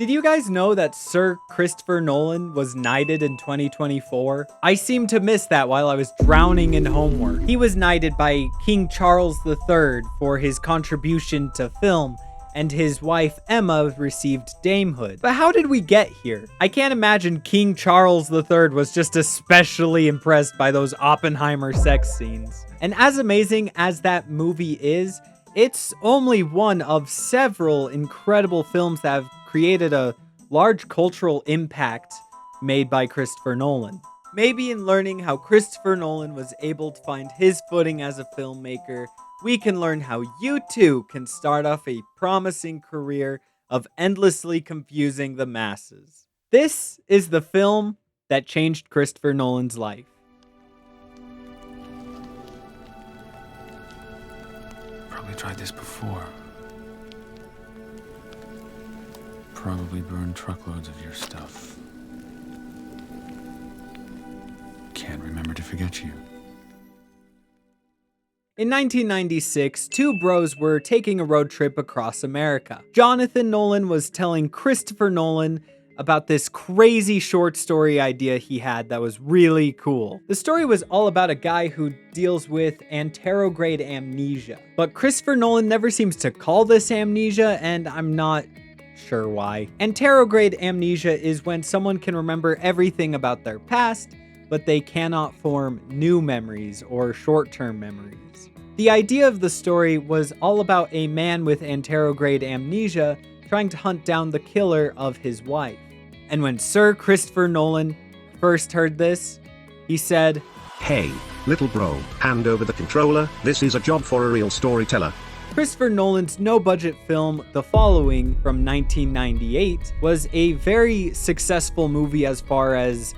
Did you guys know that Sir Christopher Nolan was knighted in 2024? I seemed to miss that while I was drowning in homework. He was knighted by King Charles III for his contribution to film, and his wife Emma received damehood. But how did we get here? I can't imagine King Charles III was just especially impressed by those Oppenheimer sex scenes. And as amazing as that movie is, it's only one of several incredible films that have created a large cultural impact made by Christopher Nolan. Maybe in learning how Christopher Nolan was able to find his footing as a filmmaker, we can learn how you too can start off a promising career of endlessly confusing the masses. This is the film that changed Christopher Nolan's life. Probably tried this before. Probably burned truckloads of your stuff. Can't remember to forget you. In 1996, two bros were taking a road trip across America. Jonathan Nolan was telling Christopher Nolan about this crazy short story idea he had that was really cool. The story was all about a guy who deals with anterograde amnesia. But Christopher Nolan never seems to call this amnesia, and I'm not sure why. Anterograde amnesia is when someone can remember everything about their past, but they cannot form new memories or short-term memories. The idea of the story was all about a man with anterograde amnesia trying to hunt down the killer of his wife. And when Sir Christopher Nolan first heard this, he said, "Hey, little bro, hand over the controller, this is a job for a real storyteller." Christopher Nolan's no-budget film, The Following, from 1998, was a very successful movie as far as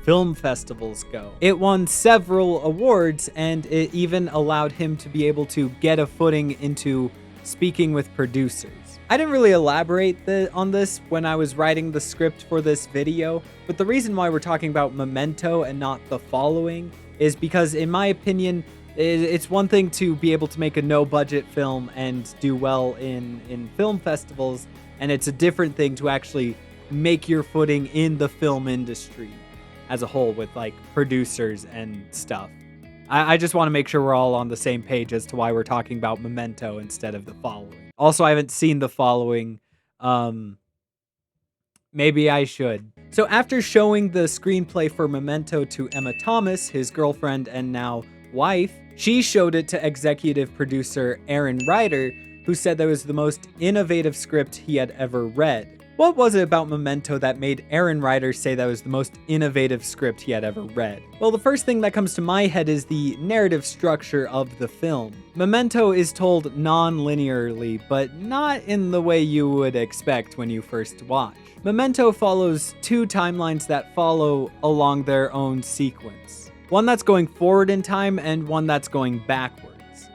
film festivals go. It won several awards, and it even allowed him to be able to get a footing into speaking with producers. I didn't really elaborate on this when I was writing the script for this video, but the reason why we're talking about Memento and not The Following is because, in my opinion, it's one thing to be able to make a no-budget film and do well in film festivals, and it's a different thing to actually make your footing in the film industry as a whole with, like, producers and stuff. I just want to make sure we're all on the same page as to why we're talking about Memento instead of The Following. Also, I haven't seen The Following. Maybe I should. So after showing the screenplay for Memento to Emma Thomas, his girlfriend and now wife, she showed it to executive producer Aaron Ryder, who said that was the most innovative script he had ever read. What was it about Memento that made Aaron Ryder say that was the most innovative script he had ever read? Well, the first thing that comes to my head is the narrative structure of the film. Memento is told non-linearly, but not in the way you would expect when you first watch. Memento follows two timelines that follow along their own sequence. One that's going forward in time and one that's going backwards.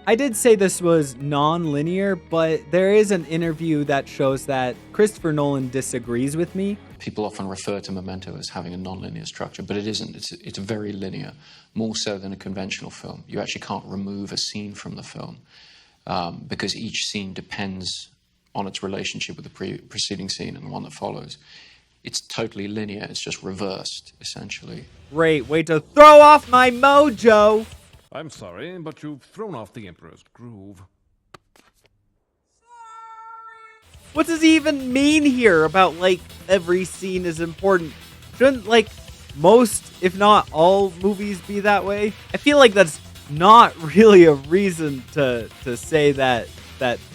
I did say this was non-linear, but there is an interview that shows that Christopher Nolan disagrees with me. People often refer to Memento as having a non-linear structure, but it isn't. It's very linear, more so than a conventional film. You actually can't remove a scene from the film because each scene depends on its relationship with the preceding scene and the one that follows. It's totally linear. It's just reversed, essentially. Great way to throw off my mojo! I'm sorry, but you've thrown off the Emperor's groove. What does he even mean here about, like, every scene is important? Shouldn't, like, most, if not all, movies be that way? I feel like that's not really a reason to say that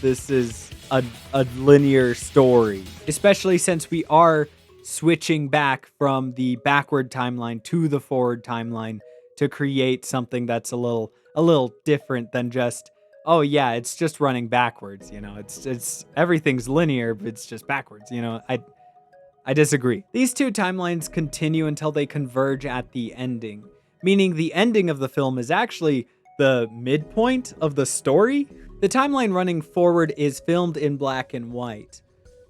this is a linear story. Especially since we are switching back from the backward timeline to the forward timeline to create something that's a little different than just, oh yeah, it's just running backwards, you know. It's everything's linear, but it's just backwards, you know. I disagree. These two timelines continue until they converge at the ending, meaning the ending of the film is actually the midpoint of the story. The timeline running forward is filmed in black and white.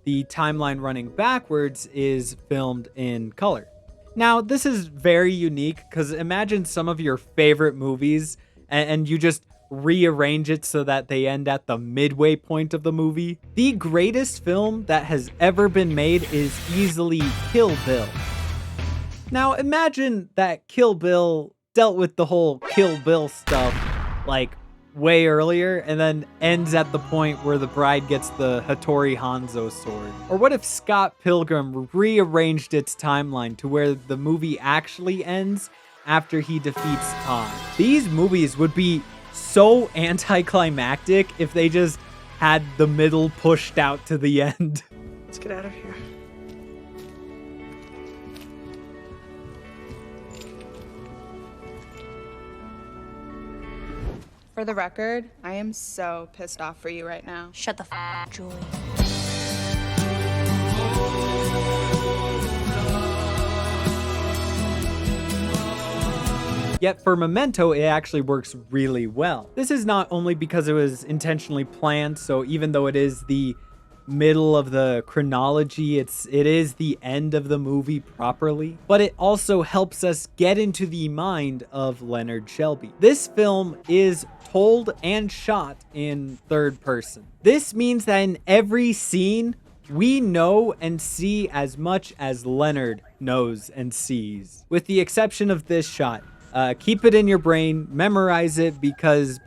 The timeline running backwards is filmed in color. Now, this is very unique because imagine some of your favorite movies and you just rearrange it so that they end at the midway point of the movie. The greatest film that has ever been made is easily Kill Bill. Now imagine that Kill Bill dealt with the whole Kill Bill stuff like way earlier and then ends at the point where the bride gets the Hattori Hanzo sword. Or what if Scott Pilgrim rearranged its timeline to where the movie actually ends after he defeats Todd? These movies would be so anticlimactic if they just had the middle pushed out to the end. Let's get out of here. For the record, I am so pissed off for you right now. Shut the f***, Julie. Yet for Memento, it actually works really well. This is not only because it was intentionally planned, so even though it is the middle of the chronology, it is the end of the movie properly, but it also helps us get into the mind of Leonard Shelby. This film is told and shot in third person. This means that in every scene, we know and see as much as Leonard knows and sees. With the exception of this shot. Keep it in your brain, memorize it because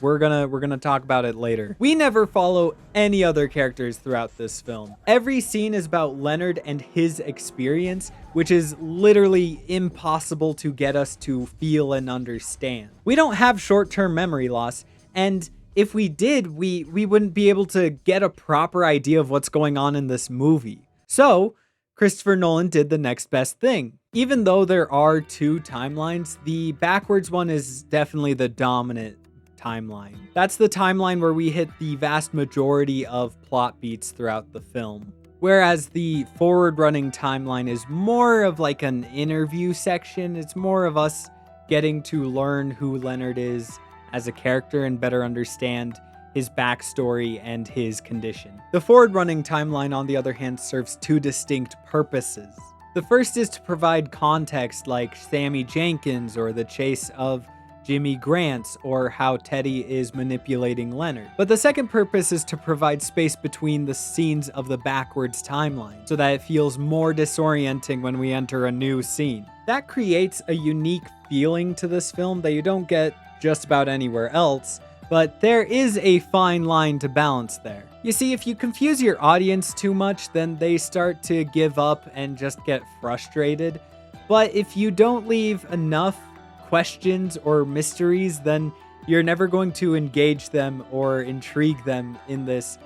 we're gonna talk about it later. We never follow any other characters throughout this film. Every scene is about Leonard and his experience, which is literally impossible to get us to feel and understand. We don't have short-term memory loss, and if we did, we wouldn't be able to get a proper idea of what's going on in this movie. So, Christopher Nolan did the next best thing. Even though there are two timelines, the backwards one is definitely the dominant timeline. That's the timeline where we hit the vast majority of plot beats throughout the film. Whereas the forward-running timeline is more of like an interview section. It's more of us getting to learn who Leonard is as a character and better understand his backstory and his condition. The forward-running timeline, on the other hand, serves two distinct purposes. The first is to provide context like Sammy Jenkins or the chase of Jimmy Grant's or how Teddy is manipulating Leonard. But the second purpose is to provide space between the scenes of the backwards timeline so that it feels more disorienting when we enter a new scene. That creates a unique feeling to this film that you don't get just about anywhere else, but there is a fine line to balance there. You see, if you confuse your audience too much, then they start to give up and just get frustrated. But if you don't leave enough questions or mysteries, then you're never going to engage them or intrigue them in this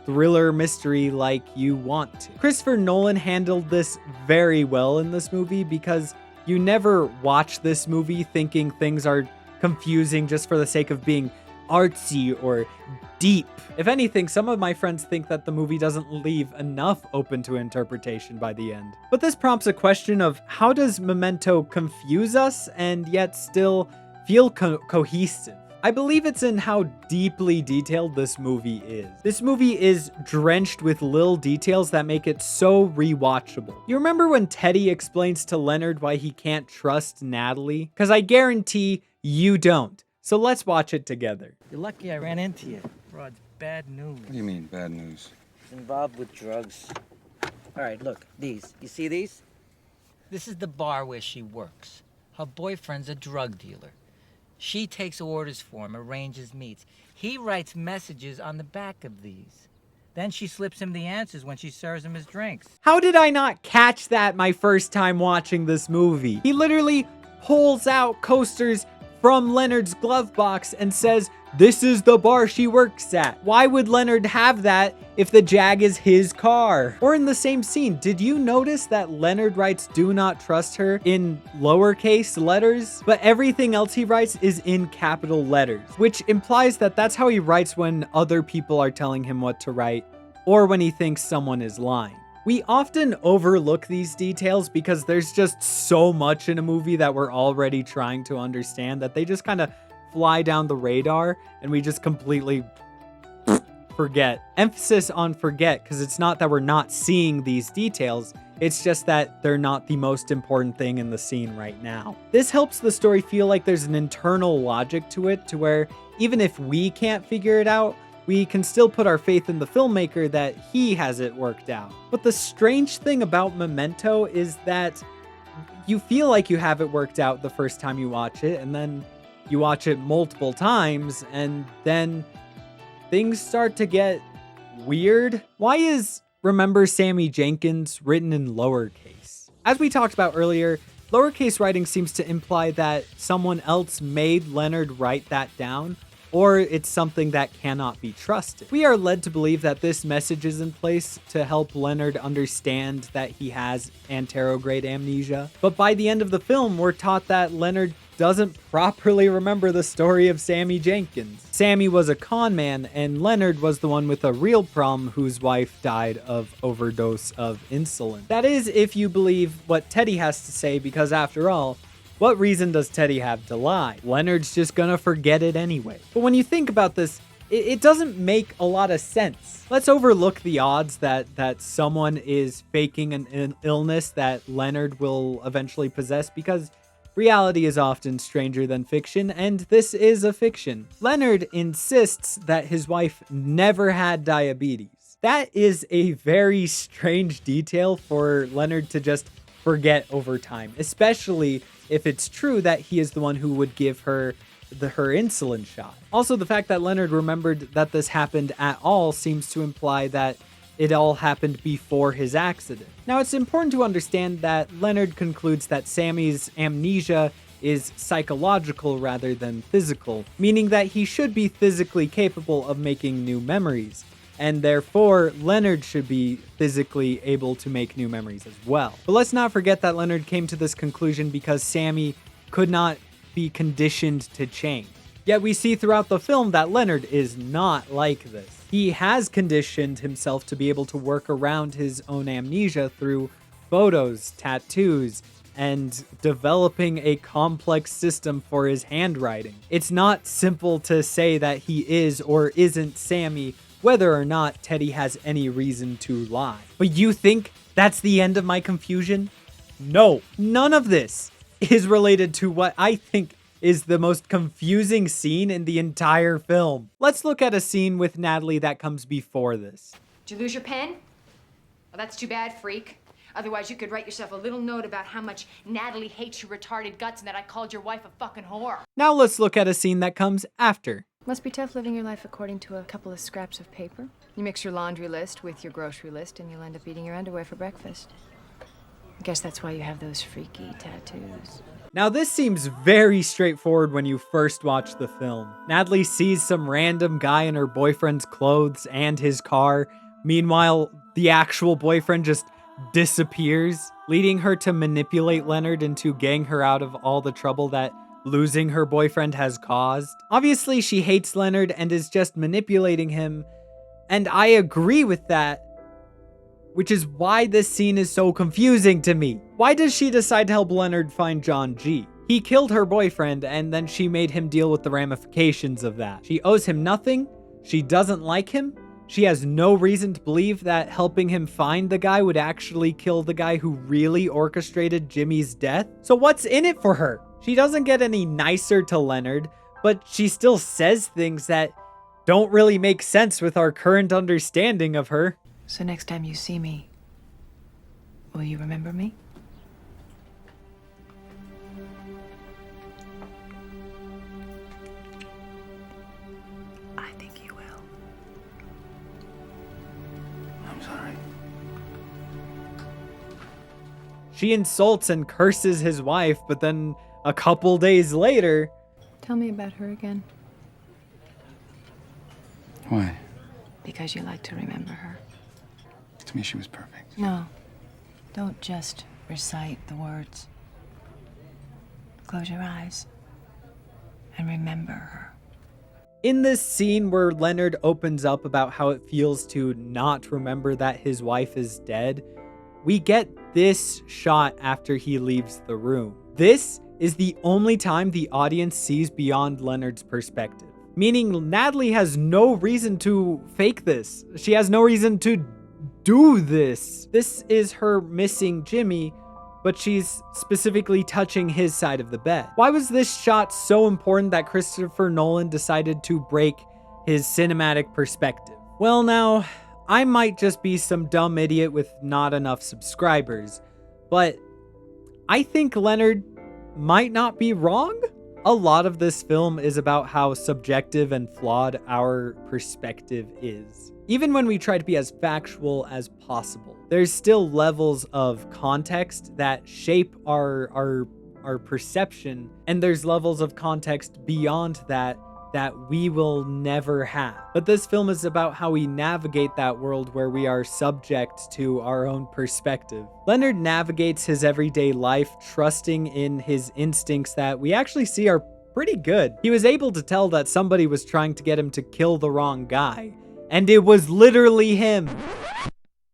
thriller mystery like you want to. Christopher Nolan handled this very well in this movie because you never watch this movie thinking things are confusing just for the sake of being artsy or deep. If anything, some of my friends think that the movie doesn't leave enough open to interpretation by the end. But this prompts a question of how does Memento confuse us and yet still feel cohesive? I believe it's in how deeply detailed this movie is. This movie is drenched with little details that make it so rewatchable. You remember when Teddy explains to Leonard why he can't trust Natalie? Because I guarantee you don't. So let's watch it together. You're lucky I ran into you. Bro, it's bad news. What do you mean, bad news? He's involved with drugs. All right, look, these. You see these? This is the bar where she works. Her boyfriend's a drug dealer. She takes orders for him, arranges meets. He writes messages on the back of these. Then she slips him the answers when she serves him his drinks. How did I not catch that my first time watching this movie? He literally pulls out coasters from Leonard's glove box and says, "This is the bar she works at." Why would Leonard have that if the Jag is his car? Or in the same scene, did you notice that Leonard writes "do not trust her" in lowercase letters, but everything else he writes is in capital letters, which implies that that's how he writes when other people are telling him what to write or when he thinks someone is lying. We often overlook these details because there's just so much in a movie that we're already trying to understand that they just kind of fly down the radar and we just completely forget. Emphasis on forget, because it's not that we're not seeing these details, It's just that they're not the most important thing in the scene right now. This helps the story feel like there's an internal logic to it, to where even if we can't figure it out, we can still put our faith in the filmmaker that he has it worked out. But the strange thing about Memento is that you feel like you have it worked out the first time you watch it, and then you watch it multiple times, and then things start to get weird. Why is Remember Sammy Jenkins written in lowercase? As we talked about earlier, lowercase writing seems to imply that someone else made Leonard write that down, or it's something that cannot be trusted. We are led to believe that this message is in place to help Leonard understand that he has anterograde amnesia, but by the end of the film, we're taught that Leonard doesn't properly remember the story of Sammy Jenkins. Sammy was a con man, and Leonard was the one with a real problem whose wife died of overdose of insulin. That is, if you believe what Teddy has to say, because after all, what reason does Teddy have to lie? Leonard's just gonna forget it anyway. But when you think about this, it doesn't make a lot of sense. Let's overlook the odds that someone is faking an illness that Leonard will eventually possess, because reality is often stranger than fiction, and this is a fiction. Leonard insists that his wife never had diabetes. That is a very strange detail for Leonard to just forget over time, especially if it's true that he is the one who would give her her insulin shot. Also, the fact that Leonard remembered that this happened at all seems to imply that it all happened before his accident. Now, it's important to understand that Leonard concludes that Sammy's amnesia is psychological rather than physical, meaning that he should be physically capable of making new memories, and therefore Leonard should be physically able to make new memories as well. But let's not forget that Leonard came to this conclusion because Sammy could not be conditioned to change. Yet we see throughout the film that Leonard is not like this. He has conditioned himself to be able to work around his own amnesia through photos, tattoos, and developing a complex system for his handwriting. It's not simple to say that he is or isn't Sammy, whether or not Teddy has any reason to lie. But you think that's the end of my confusion? No, none of this is related to what I think is the most confusing scene in the entire film. Let's look at a scene with Natalie that comes before this. Did you lose your pen? Well, that's too bad, freak. Otherwise, you could write yourself a little note about how much Natalie hates your retarded guts and that I called your wife a fucking whore. Now let's look at a scene that comes after. Must be tough living your life according to a couple of scraps of paper. You mix your laundry list with your grocery list and you'll end up eating your underwear for breakfast. I guess that's why you have those freaky tattoos. Now this seems very straightforward when you first watch the film. Natalie sees some random guy in her boyfriend's clothes and his car. Meanwhile, the actual boyfriend just disappears, leading her to manipulate Leonard into getting her out of all the trouble that losing her boyfriend has caused. Obviously, she hates Leonard and is just manipulating him, and I agree with that, which is why this scene is so confusing to me. Why does she decide to help Leonard find John G? He killed her boyfriend, and then she made him deal with the ramifications of that. She owes him nothing, she doesn't like him, she has no reason to believe that helping him find the guy would actually kill the guy who really orchestrated Jimmy's death. So what's in it for her? She doesn't get any nicer to Leonard, but she still says things that don't really make sense with our current understanding of her. So next time you see me, will you remember me? I think you will. I'm sorry. She insults and curses his wife, but then a couple days later... Tell me about her again. Why? Because you like to remember her. To me, she was perfect. No, don't just recite the words. Close your eyes and remember her. In this scene where Leonard opens up about how it feels to not remember that his wife is dead, we get this shot after he leaves the room. This is the only time the audience sees beyond Leonard's perspective, meaning Natalie has no reason to fake this. She has no reason to do this? This is her missing Jimmy, but she's specifically touching his side of the bed. Why was this shot so important that Christopher Nolan decided to break his cinematic perspective? Well, now, I might just be some dumb idiot with not enough subscribers, but I think Leonard might not be wrong. A lot of this film is about how subjective and flawed our perspective is. Even when we try to be as factual as possible, there's still levels of context that shape our perception, and there's levels of context beyond that we will never have. But this film is about how we navigate that world where we are subject to our own perspective. Leonard navigates his everyday life trusting in his instincts that we actually see are pretty good. He was able to tell that somebody was trying to get him to kill the wrong guy, and it was literally him.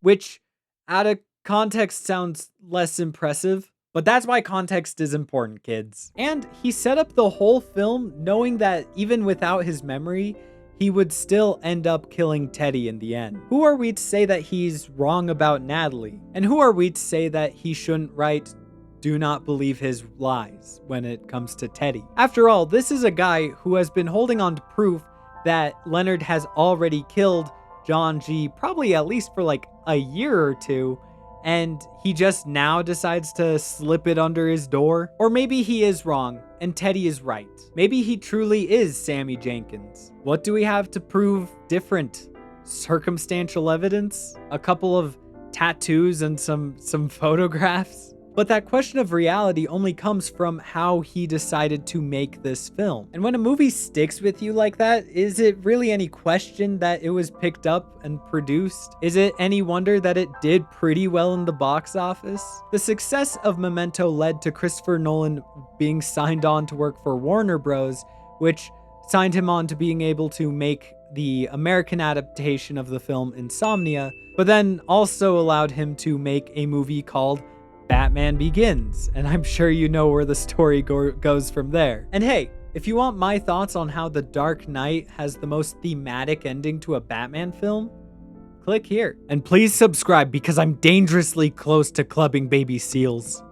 Which, out of context, sounds less impressive. But that's why context is important, kids. And he set up the whole film knowing that even without his memory, he would still end up killing Teddy in the end. Who are we to say that he's wrong about Natalie? And who are we to say that he shouldn't write "do not believe his lies" when it comes to Teddy? After all, this is a guy who has been holding on to proof that Leonard has already killed John G. probably at least for like a year or two, and he just now decides to slip it under his door? Or maybe he is wrong and Teddy is right. Maybe he truly is Sammy Jenkins. What do we have to prove different? Circumstantial evidence? A couple of tattoos and some photographs? But that question of reality only comes from how he decided to make this film. And when a movie sticks with you like that, is it really any question that it was picked up and produced? Is it any wonder that it did pretty well in the box office? The success of Memento led to Christopher Nolan being signed on to work for Warner Bros., which signed him on to being able to make the American adaptation of the film Insomnia, but then also allowed him to make a movie called Batman Begins, and I'm sure you know where the story goes from there. And hey, if you want my thoughts on how The Dark Knight has the most thematic ending to a Batman film, click here. And please subscribe because I'm dangerously close to clubbing baby seals.